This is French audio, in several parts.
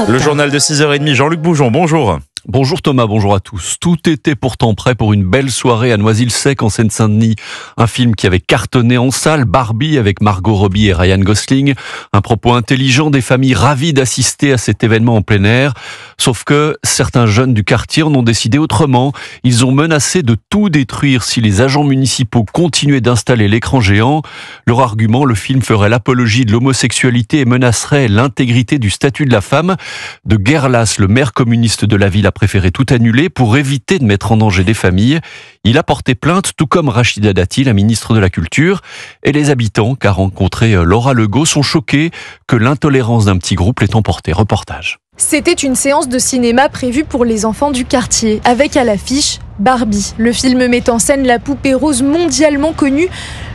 Europe 1. Le journal de 6h30, Jean-Luc Boujon, bonjour. Bonjour Thomas, bonjour à tous. Tout était pourtant prêt pour une belle soirée à Noisy-le-Sec en Seine-Saint-Denis. Un film qui avait cartonné en salle, Barbie avec Margot Robbie et Ryan Gosling. Un propos intelligent, des familles ravies d'assister à cet événement en plein air. Sauf que certains jeunes du quartier en ont décidé autrement. Ils ont menacé de tout détruire si les agents municipaux continuaient d'installer l'écran géant. Leur argument, le film ferait l'apologie de l'homosexualité et menacerait l'intégrité du statut de la femme. De Guerlas, le maire communiste de la ville, a préféré tout annuler pour éviter de mettre en danger des familles. Il a porté plainte, tout comme Rachida Dati, la ministre de la Culture. Et les habitants, qu'a rencontré Laura Legault, sont choqués que l'intolérance d'un petit groupe l'ait emporté. Reportage. C'était une séance de cinéma prévue pour les enfants du quartier, avec à l'affiche Barbie. Le film met en scène la poupée rose mondialement connue.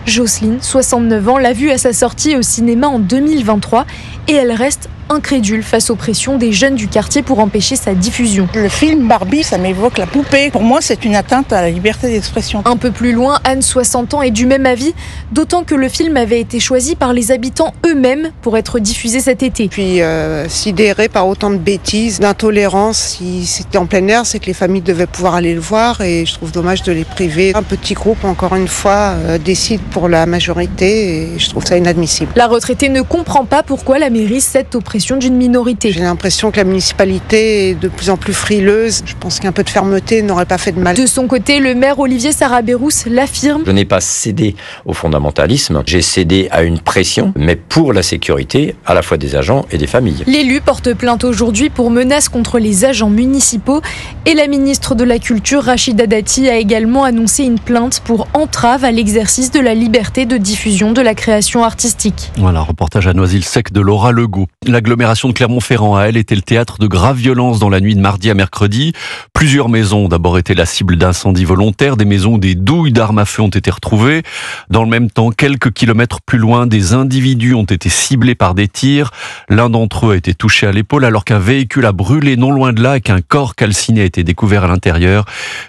Jocelyne, 69 ans, l'a vue à sa sortie au cinéma en 2023 et elle reste incrédule face aux pressions des jeunes du quartier pour empêcher sa diffusion. Le film Barbie, ça m'évoque la poupée. Pour moi, c'est une atteinte à la liberté d'expression. Un peu plus loin, Anne, 60 ans, est du même avis, d'autant que le film avait été choisi par les habitants eux-mêmes pour être diffusé cet été. Puis sidéré par autant de bêtises, d'intolérance, si c'était en plein air, c'est que les familles devaient pouvoir aller le voir et je trouve dommage de les priver. Un petit groupe, encore une fois, décide pour la majorité et je trouve ça inadmissible. La retraitée ne comprend pas pourquoi la mairie cède aux pressions d'une minorité. J'ai l'impression que la municipalité est de plus en plus frileuse. Je pense qu'un peu de fermeté n'aurait pas fait de mal. De son côté, le maire Olivier Sarabérousse l'affirme. Je n'ai pas cédé au fondamentalisme, j'ai cédé à une pression, mais pour la sécurité à la fois des agents et des familles. L'élu porte plainte aujourd'hui pour menaces contre les agents municipaux et la ministre de la Culture, Rachida Dati, a également annoncé une plainte pour entrave à l'exercice de la liberté de diffusion de la création artistique. Voilà, reportage à Noisy-le-Sec de Laura Legault. L'agglomération de Clermont-Ferrand, à elle, était le théâtre de graves violences dans la nuit de mardi à mercredi. Plusieurs maisons ont d'abord été la cible d'incendies volontaires. Des maisons où des douilles d'armes à feu ont été retrouvées. Dans le même temps, quelques kilomètres plus loin, des individus ont été ciblés par des tirs. L'un d'entre eux a été touché à l'épaule alors qu'un véhicule a brûlé non loin de là et qu'un corps calciné a été découvert à l'intérieur.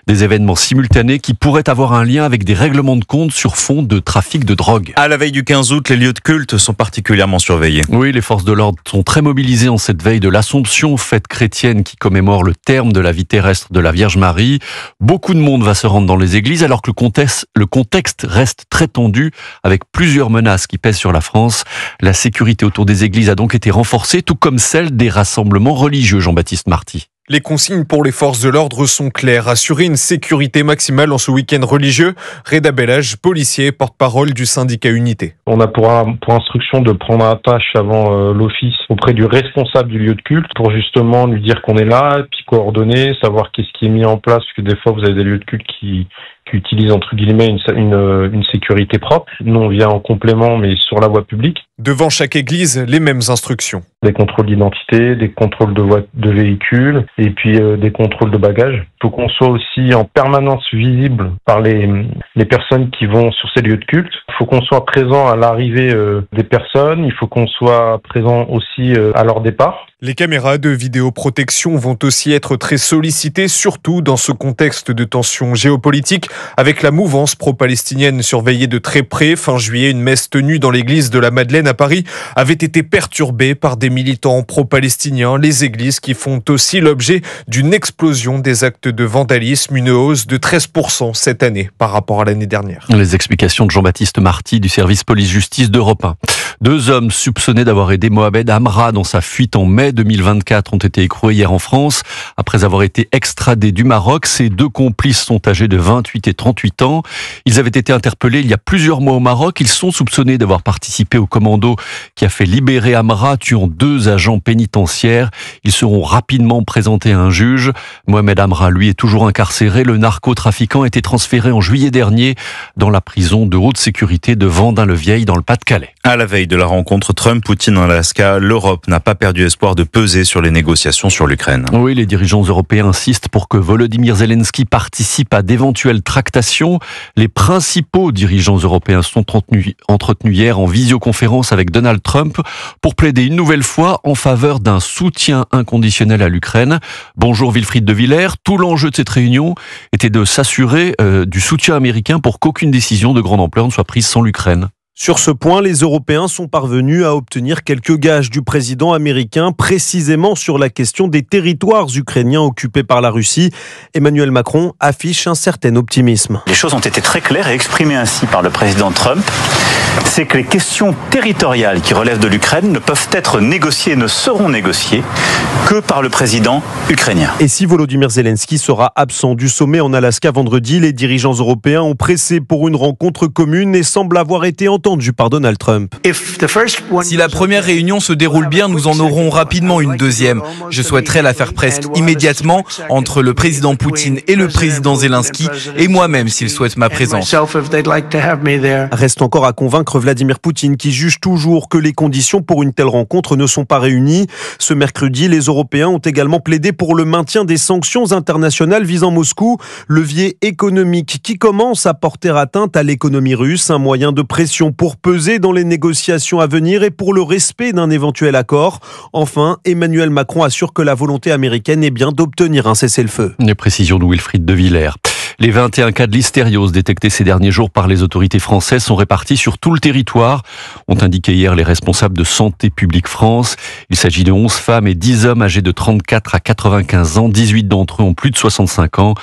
Des événements simultanés qui pourraient avoir un lien avec des règlements de compte sur fond de trafic de drogue. À la veille du 15 août, les lieux de culte sont particulièrement surveillés. Oui, les forces de l'ordre sont très mobilisés en cette veille de l'Assomption, fête chrétienne qui commémore le terme de la vie terrestre de la Vierge Marie. Beaucoup de monde va se rendre dans les églises alors que le contexte reste très tendu avec plusieurs menaces qui pèsent sur la France. La sécurité autour des églises a donc été renforcée, tout comme celle des rassemblements religieux, Jean-Baptiste Marty. Les consignes pour les forces de l'ordre sont claires. Assurer une sécurité maximale en ce week-end religieux. Reda Bellage, policier, porte-parole du syndicat Unité. On a pour instruction de prendre attache avant l'office auprès du responsable du lieu de culte pour justement lui dire qu'on est là, puis coordonner, savoir qu'est-ce qui est mis en place, parce que des fois vous avez des lieux de culte qui utilisent entre guillemets une sécurité propre. Nous on vient en complément mais sur la voie publique. Devant chaque église, les mêmes instructions. Des contrôles d'identité, des contrôles de véhicules et puis des contrôles de bagages. Il faut qu'on soit aussi en permanence visible par les personnes qui vont sur ces lieux de culte. Il faut qu'on soit présent à l'arrivée des personnes. Il faut qu'on soit présent aussi à leur départ. Les caméras de vidéoprotection vont aussi être très sollicitées, surtout dans ce contexte de tension géopolitique, avec la mouvance pro-palestinienne surveillée de très près. Fin juillet, une messe tenue dans l'église de la Madeleine à Paris avait été perturbée par des militants pro-palestiniens. Les églises qui font aussi l'objet d'une explosion des actes de vandalisme, une hausse de 13% cette année par rapport à l'année dernière. Les explications de Jean-Baptiste Marty du service police-justice d'Europe 1. 2 hommes soupçonnés d'avoir aidé Mohamed Amra dans sa fuite en mai 2024 ont été écroués hier en France. Après avoir été extradés du Maroc, ces 2 complices sont âgés de 28 et 38 ans. Ils avaient été interpellés il y a plusieurs mois au Maroc. Ils sont soupçonnés d'avoir participé au commando qui a fait libérer Amra, tuant 2 agents pénitentiaires. Ils seront rapidement présentés à un juge. Mohamed Amra, lui, est toujours incarcéré. Le narcotrafiquant a été transféré en juillet dernier dans la prison de haute sécurité de Vendin-le-Vieil dans le Pas-de-Calais. À la veille de la rencontre Trump-Poutine en Alaska, l'Europe n'a pas perdu espoir de peser sur les négociations sur l'Ukraine. Oui, les dirigeants européens insistent pour que Volodymyr Zelensky participe à d'éventuelles tractations. Les principaux dirigeants européens sont entretenus hier en visioconférence avec Donald Trump pour plaider une nouvelle fois en faveur d'un soutien inconditionnel à l'Ukraine. Bonjour Wilfried de Villers. Tout l'enjeu de cette réunion était de s'assurer du soutien américain pour qu'aucune décision de grande ampleur ne soit prise sans l'Ukraine. Sur ce point, les Européens sont parvenus à obtenir quelques gages du président américain, précisément sur la question des territoires ukrainiens occupés par la Russie. Emmanuel Macron affiche un certain optimisme. Les choses ont été très claires et exprimées ainsi par le président Trump. C'est que les questions territoriales qui relèvent de l'Ukraine ne peuvent être négociées, ne seront négociées que par le président ukrainien. Et si Volodymyr Zelensky sera absent du sommet en Alaska vendredi, les dirigeants européens ont pressé pour une rencontre commune et semblent avoir été entendus par Donald Trump. Si la première réunion se déroule bien, nous en aurons rapidement une deuxième. Je souhaiterais la faire presque immédiatement entre le président Poutine et le président Zelensky et moi-même s'ils souhaitent ma présence. Reste encore à convaincre Vladimir Poutine qui juge toujours que les conditions pour une telle rencontre ne sont pas réunies. Ce mercredi, les Européens ont également plaidé pour le maintien des sanctions internationales visant Moscou, levier économique qui commence à porter atteinte à l'économie russe, un moyen de pression pour peser dans les négociations à venir et pour le respect d'un éventuel accord. Enfin, Emmanuel Macron assure que la volonté américaine est bien d'obtenir un cessez-le-feu. Les précisions de Wilfried de Villers. Les 21 cas de listériose détectés ces derniers jours par les autorités françaises sont répartis sur tout le territoire, ont indiqué hier les responsables de Santé publique France. Il s'agit de 11 femmes et 10 hommes âgés de 34 à 95 ans. 18 d'entre eux ont plus de 65 ans.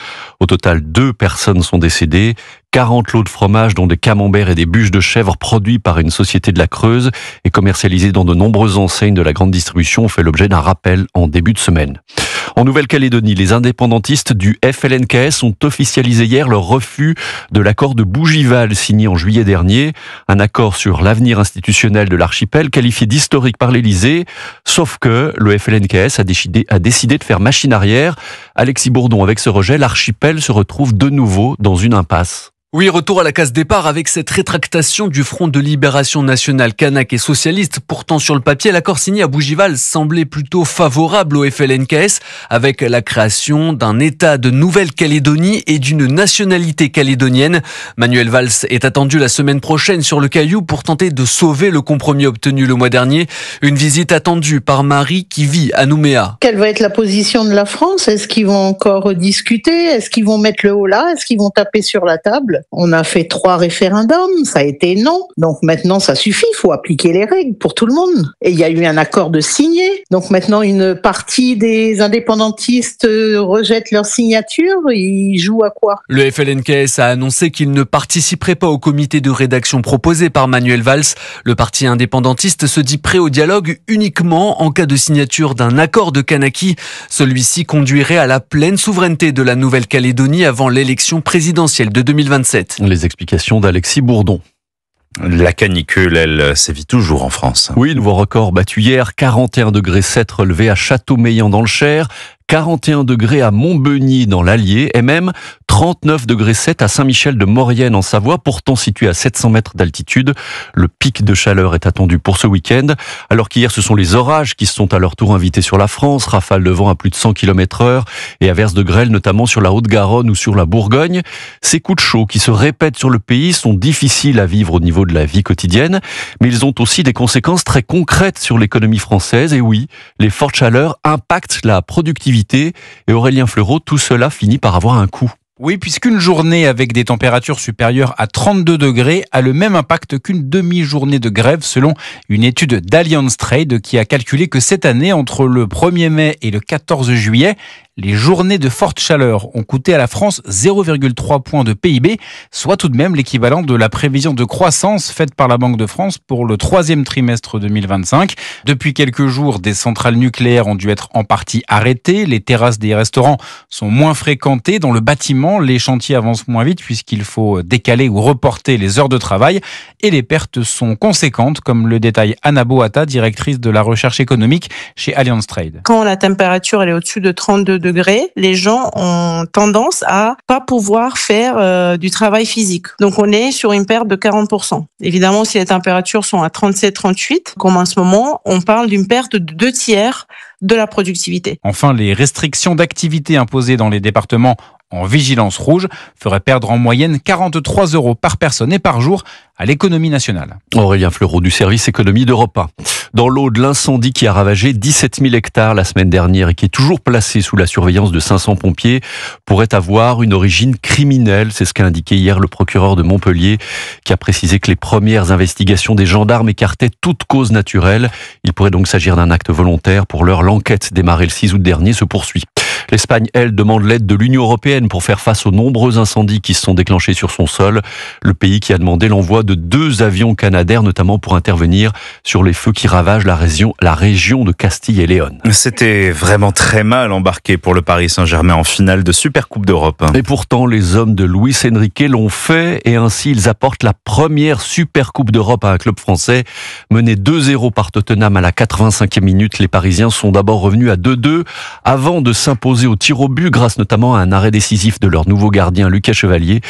Au total, 2 personnes sont décédées. 40 lots de fromage, dont des camemberts et des bûches de chèvre produits par une société de la Creuse et commercialisés dans de nombreuses enseignes de la grande distribution, ont fait l'objet d'un rappel en début de semaine. En Nouvelle-Calédonie, les indépendantistes du FLNKS ont officialisé hier leur refus de l'accord de Bougival signé en juillet dernier. Un accord sur l'avenir institutionnel de l'archipel qualifié d'historique par l'Élysée. Sauf que le FLNKS a décidé de faire machine arrière. Alexis Bourdon, avec ce rejet, l'archipel se retrouve de nouveau dans une impasse. Oui, retour à la case départ avec cette rétractation du Front de Libération Nationale kanak et socialiste. Pourtant, sur le papier, l'accord signé à Bougival semblait plutôt favorable au FLNKS avec la création d'un État de Nouvelle-Calédonie et d'une nationalité calédonienne. Manuel Valls est attendu la semaine prochaine sur le Caillou pour tenter de sauver le compromis obtenu le mois dernier. Une visite attendue par Marie qui vit à Nouméa. Quelle va être la position de la France? Est-ce qu'ils vont encore discuter? Est-ce qu'ils vont mettre le haut là? Est-ce qu'ils vont taper sur la table? On a fait 3 référendums, ça a été non. Donc maintenant, ça suffit, il faut appliquer les règles pour tout le monde. Et il y a eu un accord de signer. Donc maintenant, une partie des indépendantistes rejettent leur signature. Ils jouent à quoi? Le FLNKS a annoncé qu'il ne participerait pas au comité de rédaction proposé par Manuel Valls. Le parti indépendantiste se dit prêt au dialogue uniquement en cas de signature d'un accord de Kanaki. Celui-ci conduirait à la pleine souveraineté de la Nouvelle-Calédonie avant l'élection présidentielle de 2027. Les explications d'Alexis Bourdon. La canicule, elle sévit toujours en France. Oui, nouveau record battu hier, 41,7 degrés relevé à Châteaumeillan dans le Cher, 41 degrés à Montbeugny dans l'Allier et même 39,7 degrés à Saint-Michel de Maurienne en Savoie, pourtant situé à 700 mètres d'altitude. Le pic de chaleur est attendu pour ce week-end, alors qu'hier ce sont les orages qui se sont à leur tour invités sur la France, rafales de vent à plus de 100 km/h et averses de grêle notamment sur la Haute-Garonne ou sur la Bourgogne. Ces coups de chaud qui se répètent sur le pays sont difficiles à vivre au niveau de la vie quotidienne, mais ils ont aussi des conséquences très concrètes sur l'économie française. Et oui, les fortes chaleurs impactent la productivité. Et Aurélien Fleureau, tout cela finit par avoir un coût. Oui, puisqu'une journée avec des températures supérieures à 32 degrés a le même impact qu'une demi-journée de grève, selon une étude d'Allianz Trade qui a calculé que cette année, entre le 1er mai et le 14 juillet, les journées de forte chaleur ont coûté à la France 0,3 points de PIB, soit tout de même l'équivalent de la prévision de croissance faite par la Banque de France pour le 3e trimestre 2025. Depuis quelques jours, des centrales nucléaires ont dû être en partie arrêtées. Les terrasses des restaurants sont moins fréquentées. Dans le bâtiment, les chantiers avancent moins vite puisqu'il faut décaler ou reporter les heures de travail. Et les pertes sont conséquentes, comme le détaille Anna Boata, directrice de la recherche économique chez Allianz Trade. Quand la température elle est au-dessus de 32 degrés, les gens ont tendance à pas pouvoir faire du travail physique. Donc on est sur une perte de 40%. Évidemment, si les températures sont à 37-38, comme en ce moment, on parle d'une perte de 2/3 de la productivité. Enfin, les restrictions d'activité imposées dans les départements en vigilance rouge ferait perdre en moyenne 43 € par personne et par jour à l'économie nationale. Aurélien Fleureau du service économie d'Europe 1. Dans l'Aude, l'incendie qui a ravagé 17 000 hectares la semaine dernière et qui est toujours placé sous la surveillance de 500 pompiers pourrait avoir une origine criminelle. C'est ce qu'a indiqué hier le procureur de Montpellier qui a précisé que les premières investigations des gendarmes écartaient toute cause naturelle. Il pourrait donc s'agir d'un acte volontaire. Pour l'heure, l'enquête démarrée le 6 août dernier se poursuit. L'Espagne, elle, demande l'aide de l'Union européenne pour faire face aux nombreux incendies qui se sont déclenchés sur son sol. Le pays qui a demandé l'envoi de 2 avions Canadair, notamment pour intervenir sur les feux qui ravagent la région de Castille et Léon. C'était vraiment très mal embarqué pour le Paris Saint-Germain en finale de Supercoupe d'Europe. Et pourtant, les hommes de Luis Enrique l'ont fait et ainsi ils apportent la première Supercoupe d'Europe à un club français. Menés 2-0 par Tottenham à la 85e minute, les Parisiens sont d'abord revenus à 2-2 avant de s'imposer au tir au but grâce notamment à un arrêt décisif de leur nouveau gardien Lucas Chevalier.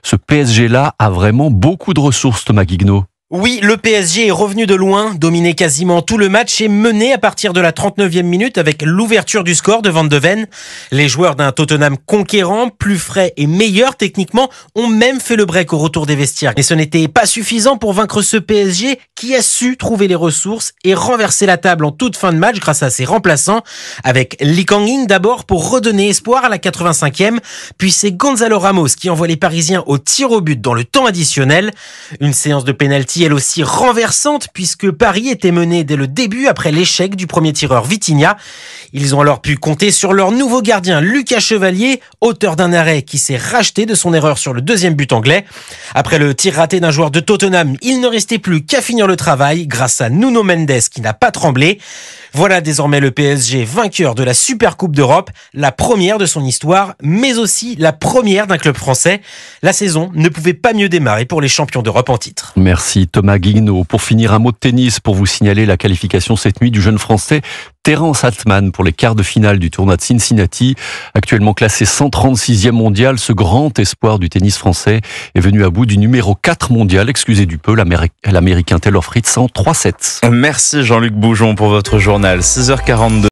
Ce PSG-là a vraiment beaucoup de ressources, Thomas Guignot. Oui, le PSG est revenu de loin, dominé quasiment tout le match et mené à partir de la 39e minute avec l'ouverture du score de Van de Ven. Les joueurs d'un Tottenham conquérant, plus frais et meilleur techniquement, ont même fait le break au retour des vestiaires. Mais ce n'était pas suffisant pour vaincre ce PSG qui a su trouver les ressources et renverser la table en toute fin de match grâce à ses remplaçants, avec Lee Kang-in d'abord pour redonner espoir à la 85e, puis c'est Gonzalo Ramos qui envoie les Parisiens au tir au but dans le temps additionnel. Une séance de pénalty elle aussi renversante puisque Paris était mené dès le début après l'échec du premier tireur Vitinha. Ils ont alors pu compter sur leur nouveau gardien Lucas Chevalier, auteur d'un arrêt qui s'est racheté de son erreur sur le deuxième but anglais. Après le tir raté d'un joueur de Tottenham, il ne restait plus qu'à finir le travail grâce à Nuno Mendes qui n'a pas tremblé. Voilà désormais le PSG vainqueur de la Supercoupe d'Europe, la première de son histoire, mais aussi la première d'un club français. La saison ne pouvait pas mieux démarrer pour les champions d'Europe en titre. Merci Thomas Guignot. Pour finir, un mot de tennis pour vous signaler la qualification cette nuit du jeune français Terence Altman pour les quarts de finale du tournoi de Cincinnati. Actuellement classé 136e mondial, ce grand espoir du tennis français est venu à bout du numéro 4 mondial, excusez du peu, l'américain Taylor Fritz en 3-7. Merci Jean-Luc Boujon pour votre journal. 6h42.